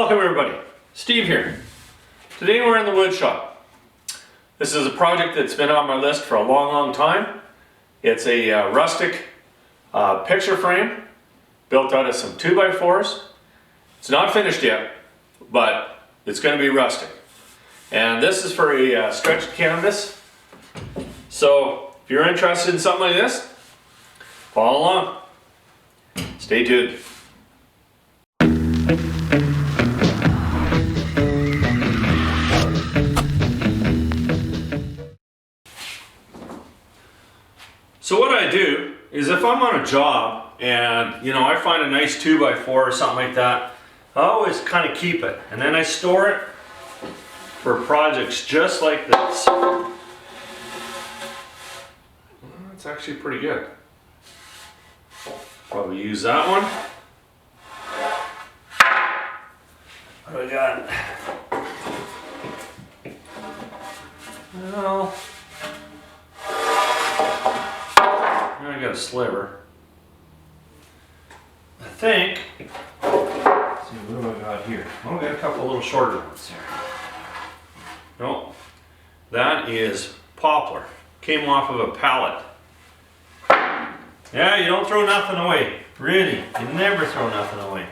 Welcome everybody, Steve here. Today we're in the wood shop. This is a project that's been on my list for a long time. It's a rustic picture frame built out of some 2x4s. It's not finished yet, but it's going to be rustic. And this is for a stretched canvas. So if you're interested in something like this, follow along. Stay tuned. So what I do is if I'm on a job and I find a nice 2x4 or something like that, I always kind of keep it and then I store it for projects just like this. That's actually pretty good. Probably use that one. What do we got? Well, I got a sliver. I think. Let's see, what do I got here? Oh, I got a couple little shorter ones here. No, that is poplar. Came off of a pallet. Yeah, you don't throw nothing away. Really, you never throw nothing away.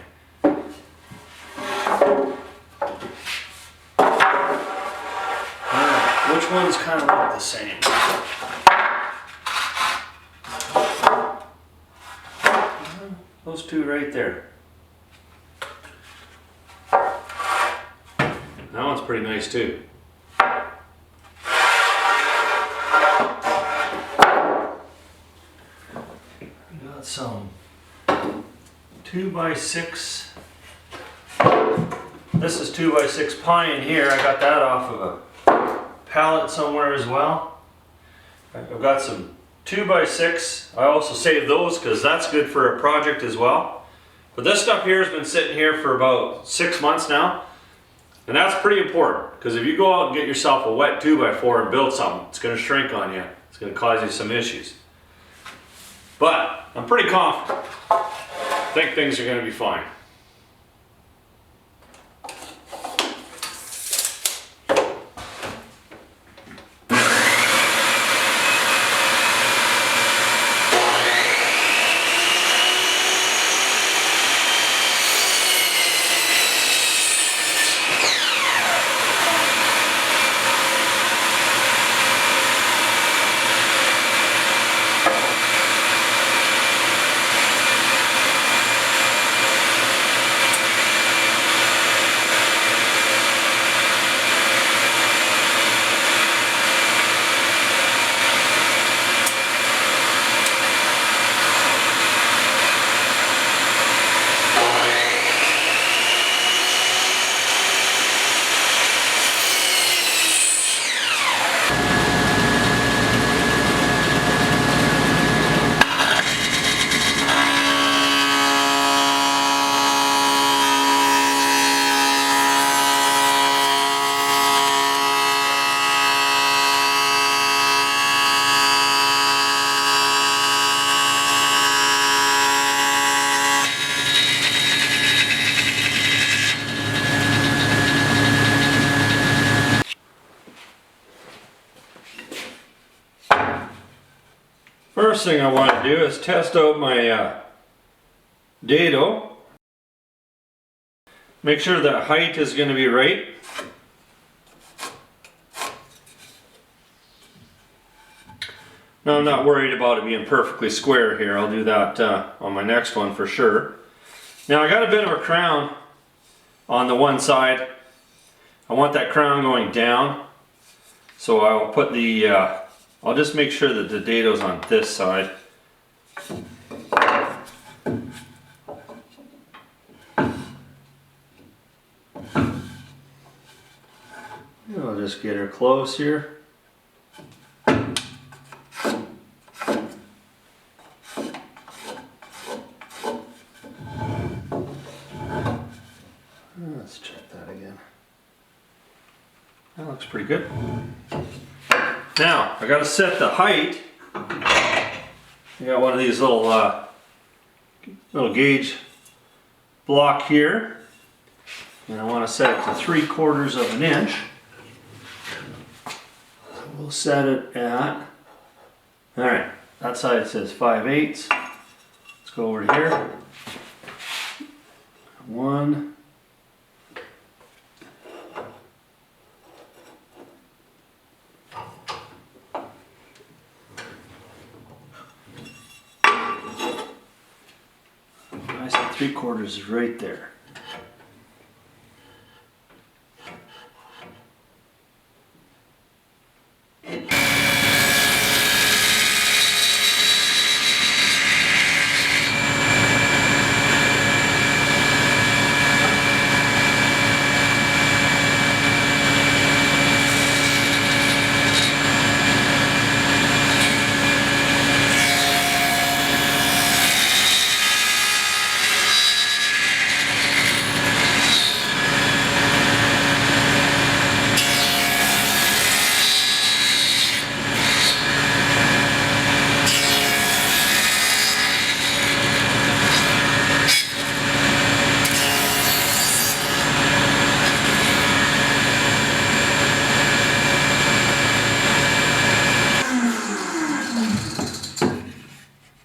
Alright, which ones kind of look the same? Those two right there. That one's pretty nice too. Got some 2x6. This is 2x6 pine here. I got that off of a pallet somewhere as well. I've got some 2x6. I also save those because that's good for a project as well. But this stuff here has been sitting here for about 6 months now. And that's pretty important because if you go out and get yourself a wet 2x4 and build something, it's going to shrink on you. It's going to cause you some issues. But I'm pretty confident. I think things are going to be fine. First thing I want to do is test out my dado. Make sure the height is going to be right. Now I'm not worried about it being perfectly square here. I'll do that on my next one for sure. Now I got a bit of a crown on the one side. I want that crown going down. So I'll put the I'll just make sure that the dado's on this side. I'll just get her close here. Let's check that again. That looks pretty good. Now, I got to set the height. I got one of these little gauge block here. And I want to set it to 3/4 of an inch. We'll set it at, all right, that side says 5/8. Let's go over to here. 1. I said 3/4 is right there.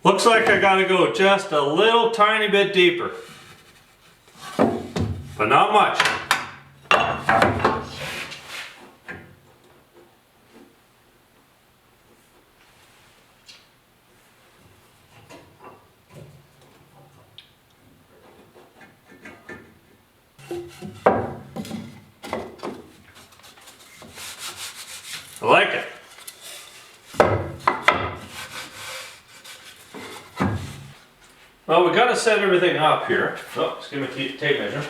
Looks like I gotta go just a little tiny bit deeper, but not much. I like it. Well, we got to set everything up here. Oh, let's give me a tape measure.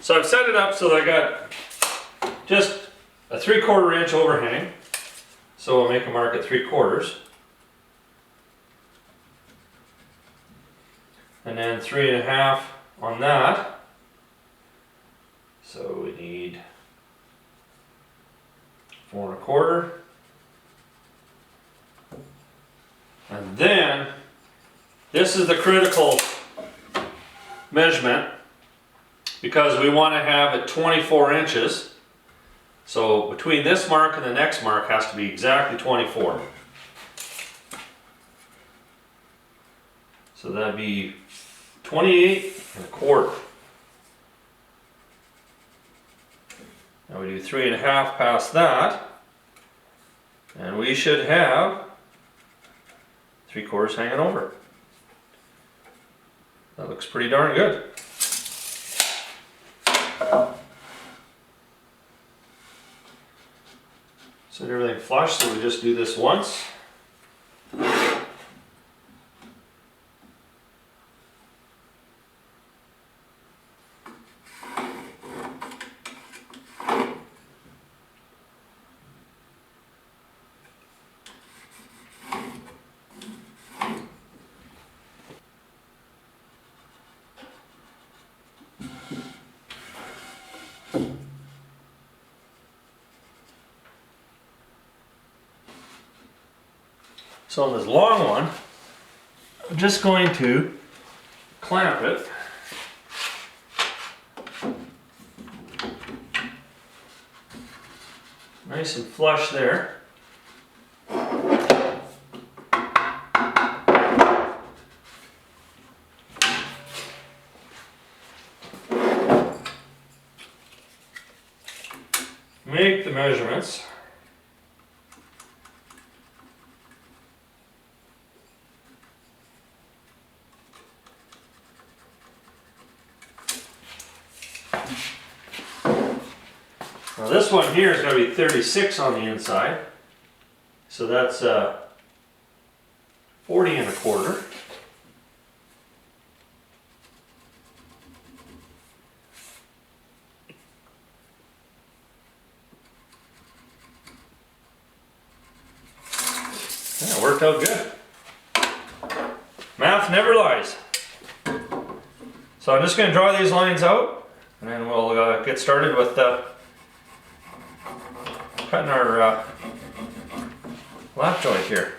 So I've set it up so that I got just a 3/4 inch overhang. So we'll make a mark at 3/4. And then 3.5 on that. So we need 4.25. And then, this is the critical measurement because we want to have it 24 inches. So between this mark and the next mark has to be exactly 24. So that'd be 28.25. Now we do 3.5 past that, and we should have 3/4 hanging over. That looks pretty darn good. Set everything flush, so we just do this once. So on this long one, I'm just going to clamp it. Nice and flush there. Make the measurements. Now this one here is going to be 36 on the inside, so that's 40.25. Yeah, it worked out good. Math never lies. So I'm just going to draw these lines out, and then we'll get started with cutting our lap joint here.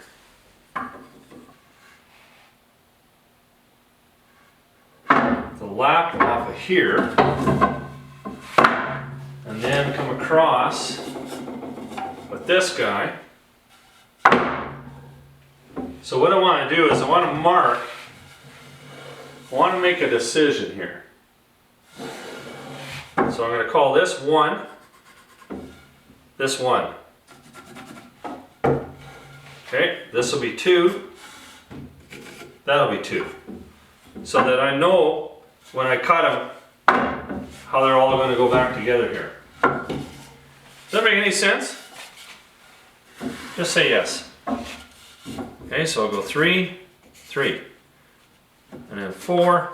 lap off of here and then come across with this guy. So what I want to do is I want to mark, I want to make a decision here. So I'm going to call this 1, this 1. Okay, this will be 2, that'll be 2. So that I know when I cut them how they're all going to go back together here. Does that make any sense? Just say yes. Okay, so I'll go 3, 3, and then 4,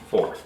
4.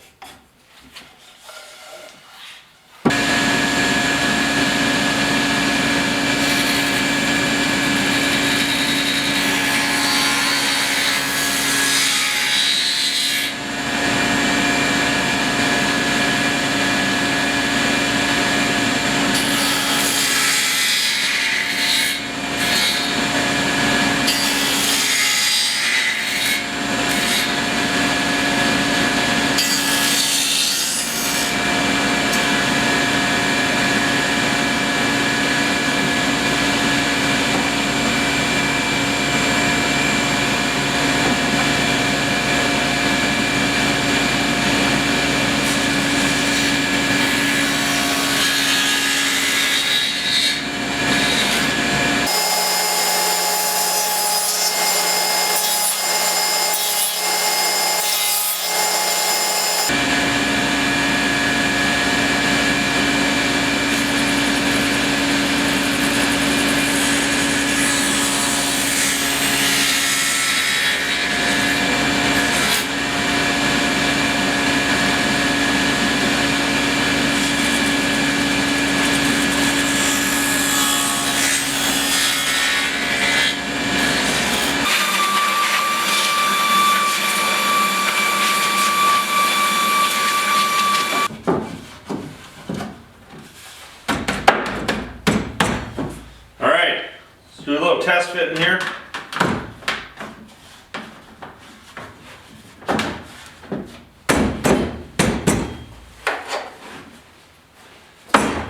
Do a little test fit in here.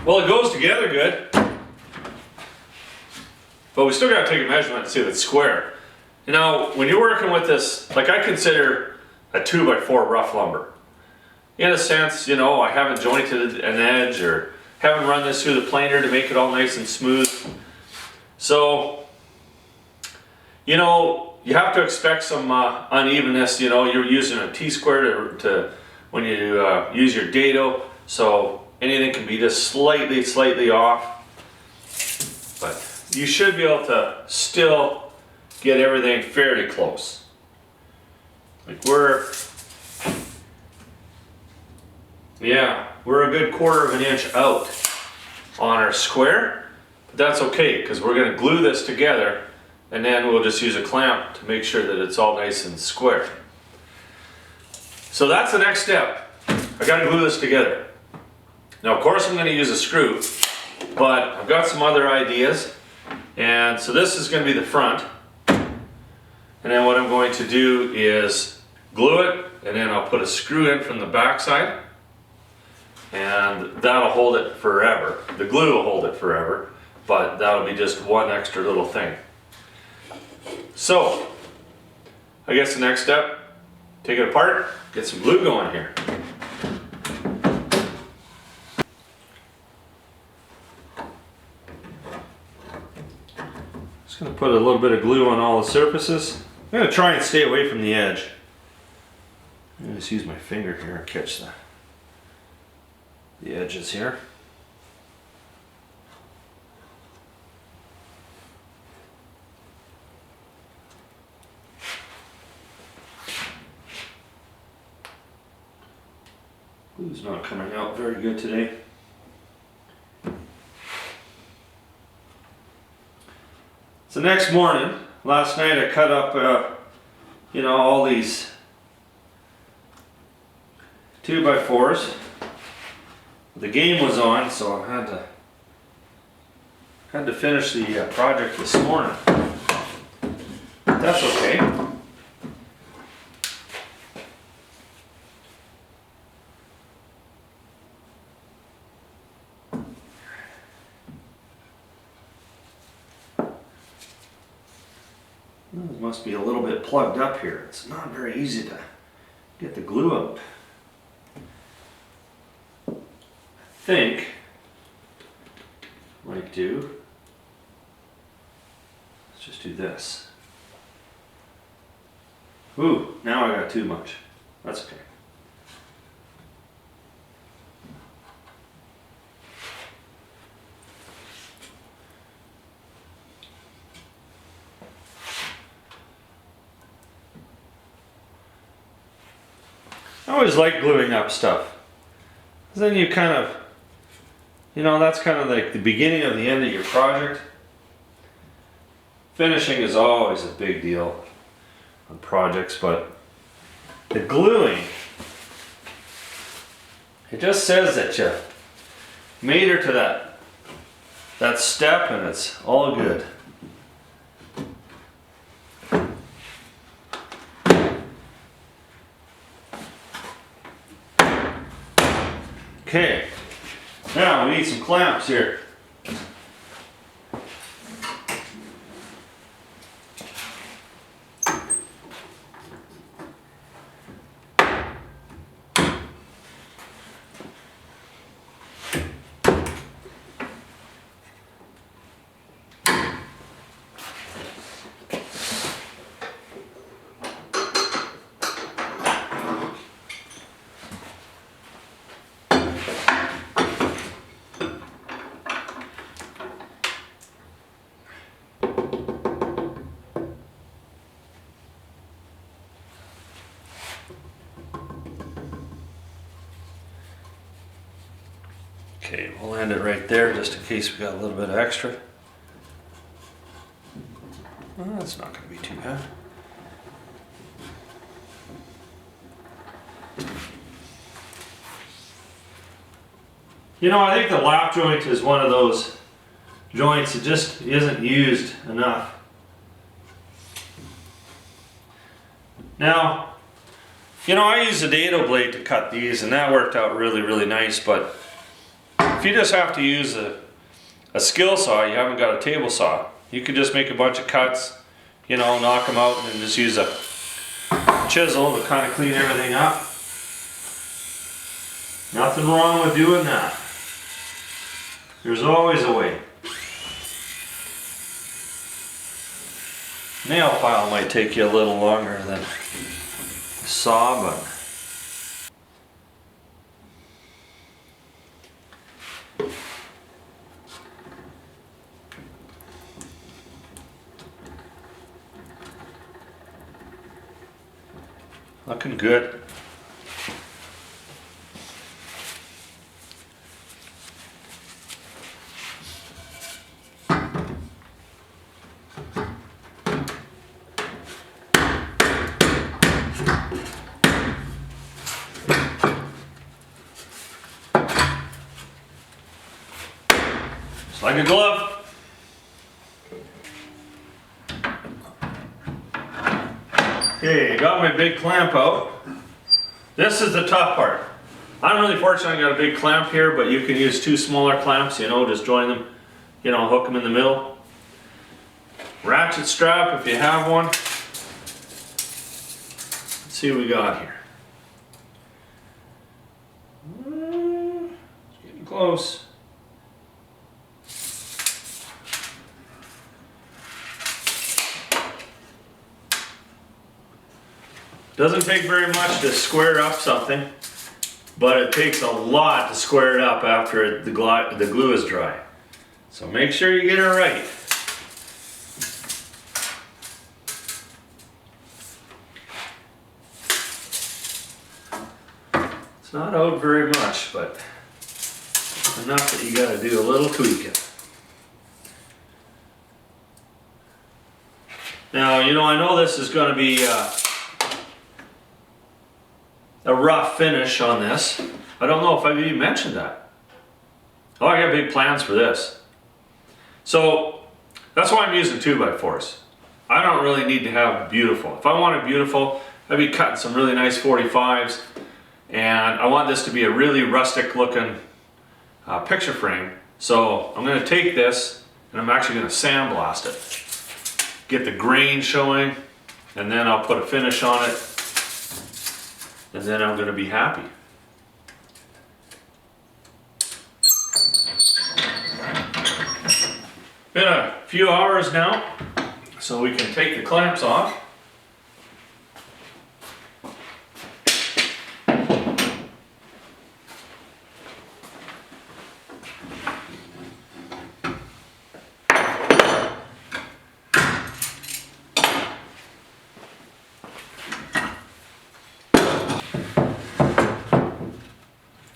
Well, it goes together good, but we still got to take a measurement and see if it's square. You know, when you're working with this, like I consider a 2x4 rough lumber. In a sense, you know, I haven't jointed an edge or haven't run this through the planer to make it all nice and smooth. So, you know, you have to expect some unevenness. You know, you're using a T-square to when you use your dado, so anything can be just slightly off. But you should be able to still get everything fairly close. Like we're a good 1/4 of an inch out on our square. But that's okay, because we're going to glue this together and then we'll just use a clamp to make sure that it's all nice and square. So that's the next step. I got to glue this together. Now of course I'm going to use a screw, but I've got some other ideas. And so this is going to be the front. And then what I'm going to do is glue it, and then I'll put a screw in from the back side. And that'll hold it forever. The glue will hold it forever, but that'll be just one extra little thing. So, I guess the next step, take it apart, get some glue going here. Just going to put a little bit of glue on all the surfaces. I'm going to try and stay away from the edge. I'm going to just use my finger here and catch the edges here. Glue's not coming out very good today. So next morning, last night I cut up, you know, all these 2x4s. The game was on, so I had to finish the project this morning. That's okay. It must be a little bit plugged up here. It's not very easy to get the glue out. I think might do. Let's just do this. Ooh, now I got too much. That's okay. I always like gluing up stuff. Then you kind of, you know, that's kind of like the beginning of the end of your project. Finishing is always a big deal on projects, but the gluing, it just says that you made her to that step, and it's all good. Okay, now we need some clamps here. Okay, we'll land it right there just in case we got a little bit of extra. Well, that's not going to be too bad. You know, I think the lap joint is one of those joints that just isn't used enough. Now, you know, I use a dado blade to cut these, and that worked out really, really nice, but if you just have to use a skill saw, you haven't got a table saw, you could just make a bunch of cuts, you know, knock them out, and then just use a chisel to kind of clean everything up. Nothing wrong with doing that. There's always a way. Nail file might take you a little longer than saw, but looking good. Just like a glove. Okay, got my big clamp out. This is the tough part. I'm really fortunate I got a big clamp here, but you can use two smaller clamps, you know, just join them, you know, hook them in the middle. Ratchet strap if you have one. Let's see what we got here. It's getting close. Doesn't take very much to square up something, but it takes a lot to square it up after the glue is dry. So make sure you get it right. It's not out very much, but enough that you got to do a little tweaking. Now, you know, I know this is going to be a rough finish on this. I don't know if I've even mentioned that. Oh, I got big plans for this. So that's why I'm using 2x4s. I don't really need to have beautiful. If I wanted beautiful, I'd be cutting some really nice 45s, and I want this to be a really rustic looking picture frame. So I'm going to take this and I'm actually going to sandblast it. get the grain showing, and then I'll put a finish on it, and then I'm going to be happy. Been a few hours now, so we can take the clamps off.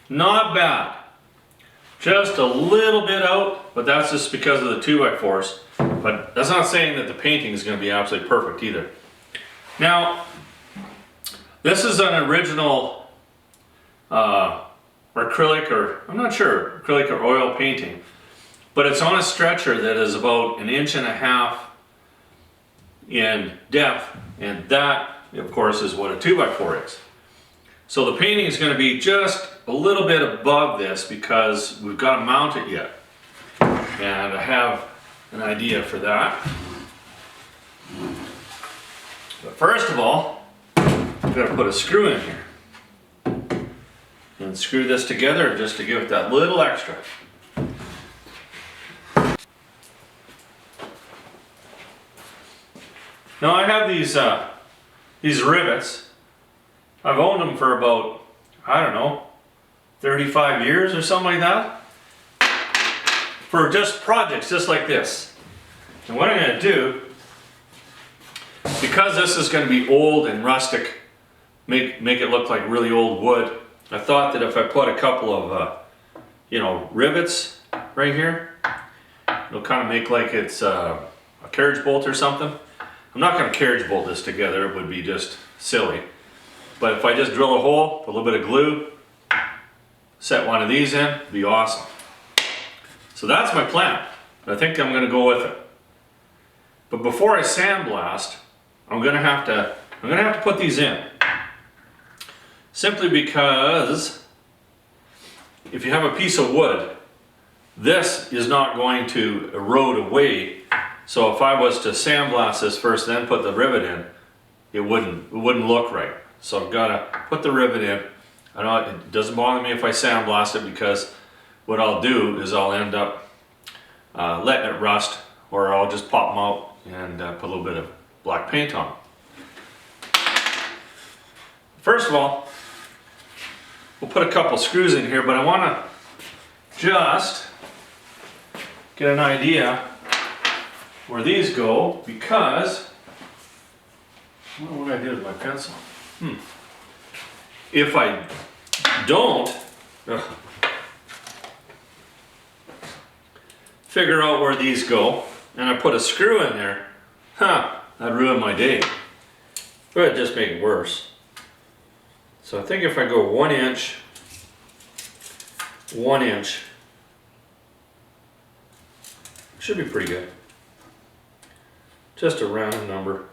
Not bad. Just a little bit out, but that's just because of the 2x4s. But that's not saying that the painting is going to be absolutely perfect either. Now, this is an original acrylic, or I'm not sure, acrylic or oil painting. But it's on a stretcher that is about 1.5 inches in depth, and that, of course, is what a 2x4 is. So the painting is going to be just a little bit above this because we've got to mount it yet. And I have an idea for that. But first of all, I've got to put a screw in here. And screw this together just to give it that little extra. Now I have these rivets. I've owned them for about, I don't know, 35 years or something like that. For just projects just like this. And what I'm going to do, because this is going to be old and rustic, make it look like really old wood, I thought that if I put a couple of, rivets right here, it'll kind of make like it's a carriage bolt or something. I'm not going to carriage bolt this together, it would be just silly. But if I just drill a hole, put a little bit of glue, set one of these in, it'd be awesome. So that's my plan. I think I'm going to go with it. But before I sandblast, I'm going to have to put these in. Simply because if you have a piece of wood, this is not going to erode away. So if I was to sandblast this first, then put the rivet in, it wouldn't look right. So I've got to put the rivet in. It doesn't bother me if I sandblast it, because what I'll do is I'll end up letting it rust, or I'll just pop them out and put a little bit of black paint on them. First of all, we'll put a couple screws in here, but I want to just get an idea where these go, because I don't know what I did with my pencil. If I don't figure out where these go, and I put a screw in there, that'd ruin my day. But it'd just make it worse. So I think if I go 1 inch, 1 inch, should be pretty good. Just a random number.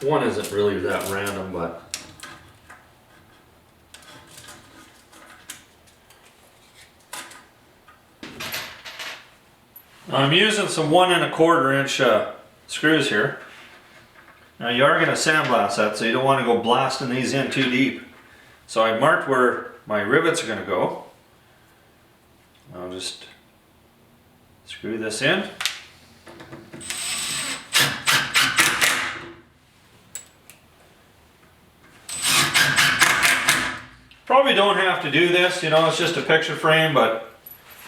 1 isn't really that random, but I'm using some 1 1/4 inch screws here. Now you are going to sandblast that, so you don't want to go blasting these in too deep. So I marked where my rivets are going to go. I'll just screw this in. Probably don't have to do this, it's just a picture frame, but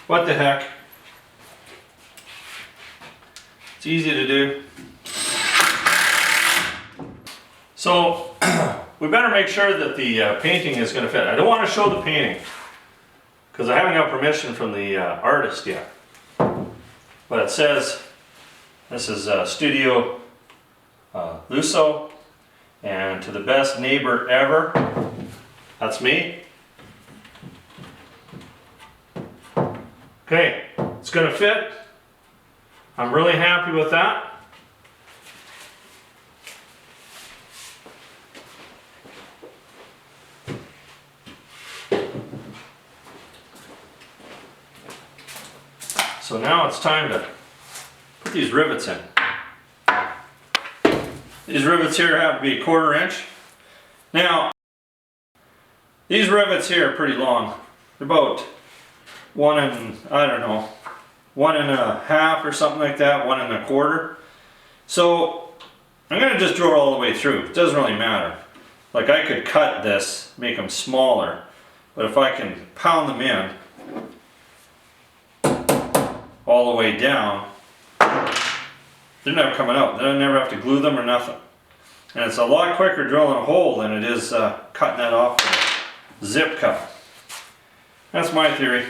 what the heck. It's easy to do. So we better make sure that the painting is going to fit. I don't want to show the painting because I haven't got permission from the artist yet. But it says this is Studio Lusso, and to the best neighbor ever. That's me. Okay, it's going to fit. I'm really happy with that. So now it's time to put these rivets in. These rivets here have to be 1/4 inch. Now, these rivets here are pretty long. They're about 1.5 or something like that, 1.25. So I'm gonna just drill all the way through. It doesn't really matter. Like I could cut this, make them smaller, but if I can pound them in all the way down, they're never coming out. I never have to glue them or nothing. And it's a lot quicker drilling a hole than it is cutting that off with a zip cut. That's my theory.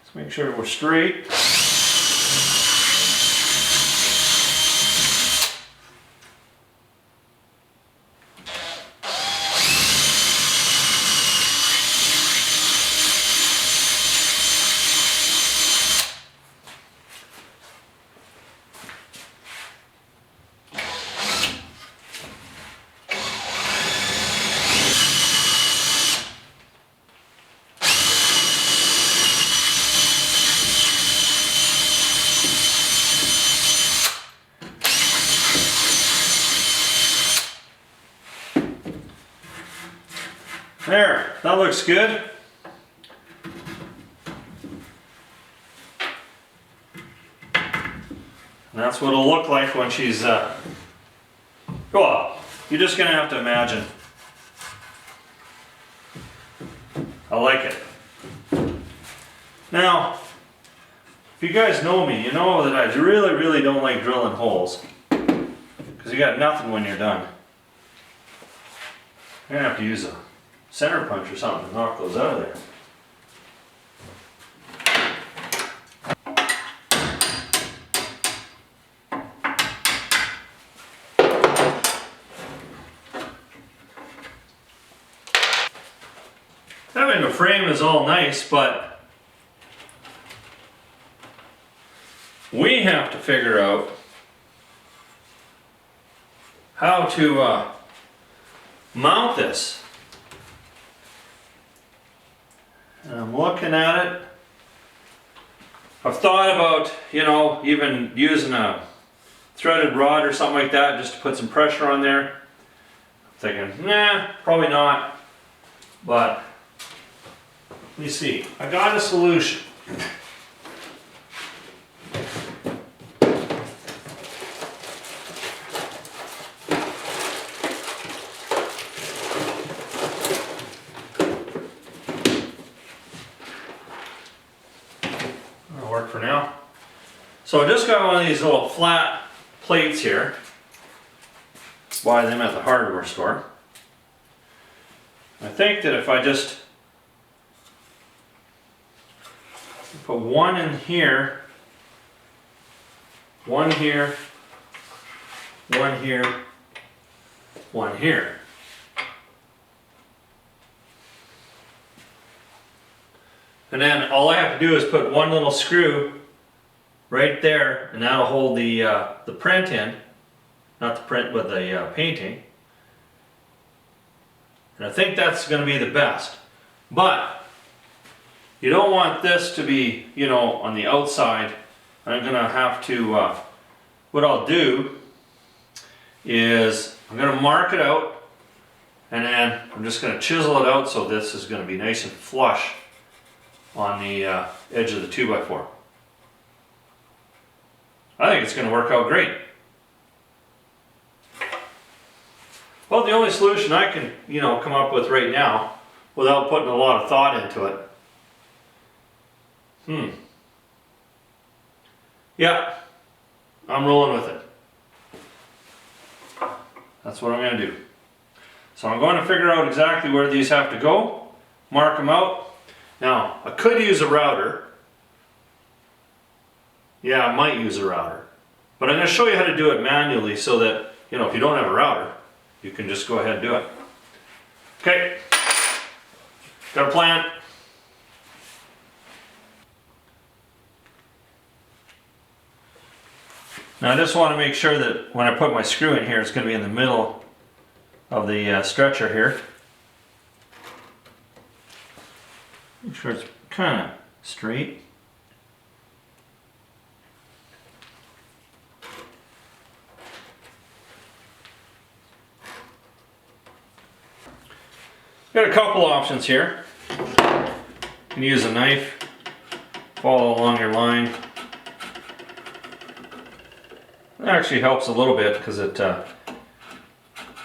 Let's make sure we're straight. There, that looks good. And that's what it'll look like when she's, well, you're just gonna have to imagine. I like it. Now, if you guys know me, you know that I really, really don't like drilling holes. Because you got nothing when you're done. You're gonna have to use a center punch or something to knock those out of there. Having a frame is all nice, but we have to figure out how to mount this. And I'm looking at it. I've thought about, you know, even using a threaded rod or something like that just to put some pressure on there. I'm thinking, nah, probably not. But let me see. I got a solution. For now. So I just got one of these little flat plates here. Buy them at the hardware store. I think that if I just put one in here, one here, one here, one here. And then all I have to do is put one little screw right there, and that'll hold the print in, not the print but the painting. And I think that's going to be the best. But you don't want this to be, you know, on the outside. I'm going to have to, what I'll do is I'm going to mark it out, and then I'm just going to chisel it out so this is going to be nice and flush on the edge of the 2x4. I think it's going to work out great. Well, the only solution I can, you know, come up with right now without putting a lot of thought into it. Yeah, I'm rolling with it. That's what I'm going to do. So I'm going to figure out exactly where these have to go, mark them out. Now, I could use a router. Yeah, I might use a router. But I'm going to show you how to do it manually so that, you know, if you don't have a router, you can just go ahead and do it. Okay. Got a plan. Now I just want to make sure that when I put my screw in here, it's going to be in the middle of the stretcher here. Make sure it's kind of straight. Got a couple options here. You can use a knife, follow along your line. It actually helps a little bit because it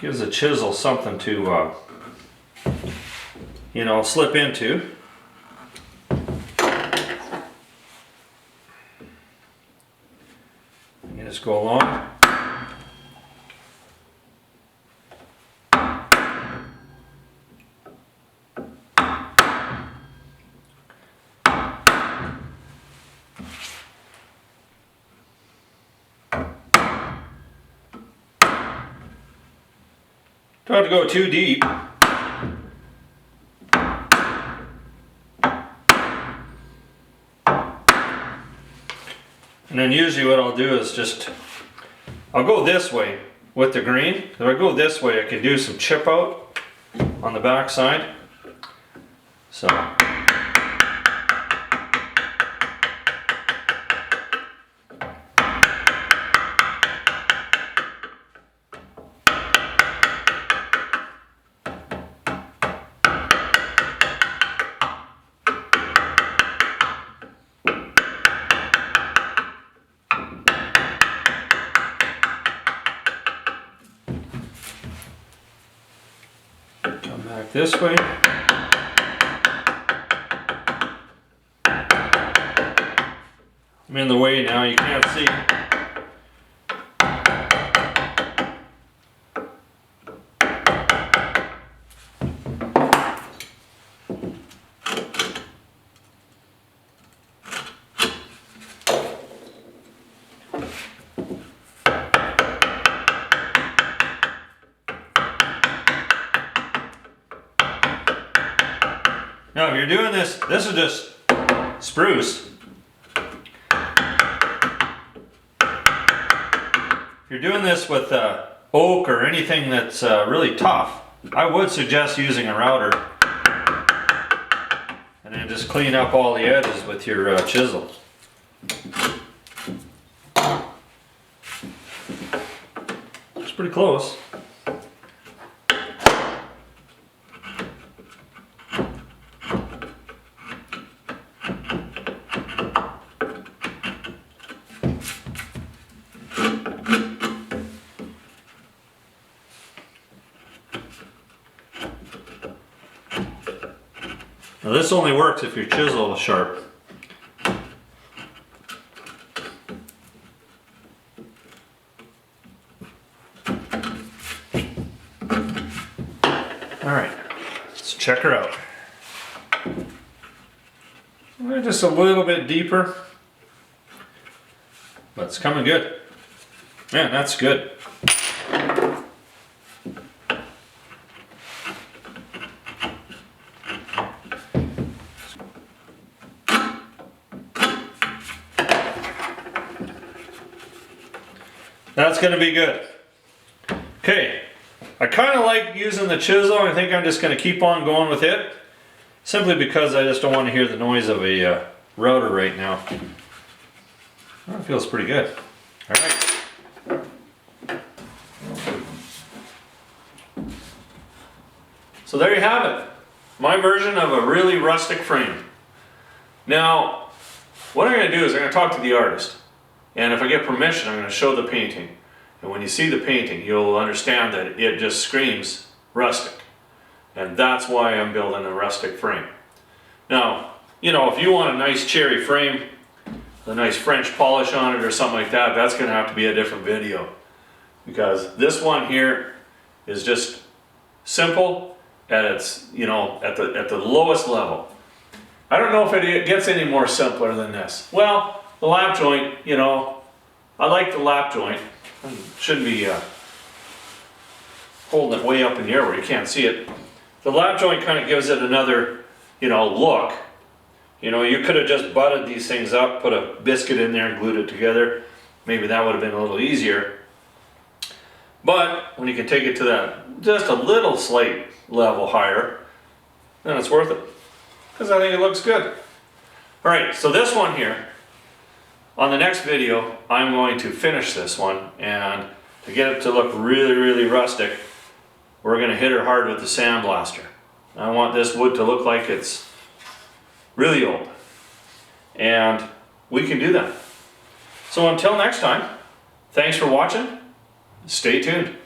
gives a chisel something to, you know, slip into. You just go along. Don't have to go too deep. And then usually what I'll do is just, I'll go this way with the green. If I go this way, I can do some chip out on the back side. So. Come back this way. I'm in the way now, you can't see. Now if you're doing this, this is just spruce. If you're doing this with oak or anything that's really tough, I would suggest using a router. And then just clean up all the edges with your chisel. It's pretty close. Now this only works if your chisel is sharp. Alright, let's check her out. Just a little bit deeper, but it's coming good. Man, that's good. That's going to be good. Okay, I kind of like using the chisel. I think I'm just going to keep on going with it, simply because I just don't want to hear the noise of a router right now. Oh, it feels pretty good. All right. So there you have it. My version of a really rustic frame. Now, what I'm going to do is I'm going to talk to the artist. And if I get permission, I'm going to show the painting. And when you see the painting, you'll understand that it just screams rustic. And that's why I'm building a rustic frame. Now, you know, if you want a nice cherry frame, a nice French polish on it or something like that, that's going to have to be a different video. Because this one here is just simple at its, you know, at the lowest level. I don't know if it gets any more simpler than this. Well, the lap joint, you know, I like the lap joint. Shouldn't be holding it way up in the air where you can't see it. The lap joint kind of gives it another, you know, look. You know, you could have just butted these things up, put a biscuit in there and glued it together. Maybe that would have been a little easier. But when you can take it to that just a little slight level higher, then it's worth it. Because I think it looks good. Alright, so this one here, on the next video, I'm going to finish this one, and to get it to look really, really rustic, we're going to hit her hard with the sandblaster. I want this wood to look like it's really old. And we can do that. So until next time, thanks for watching. Stay tuned.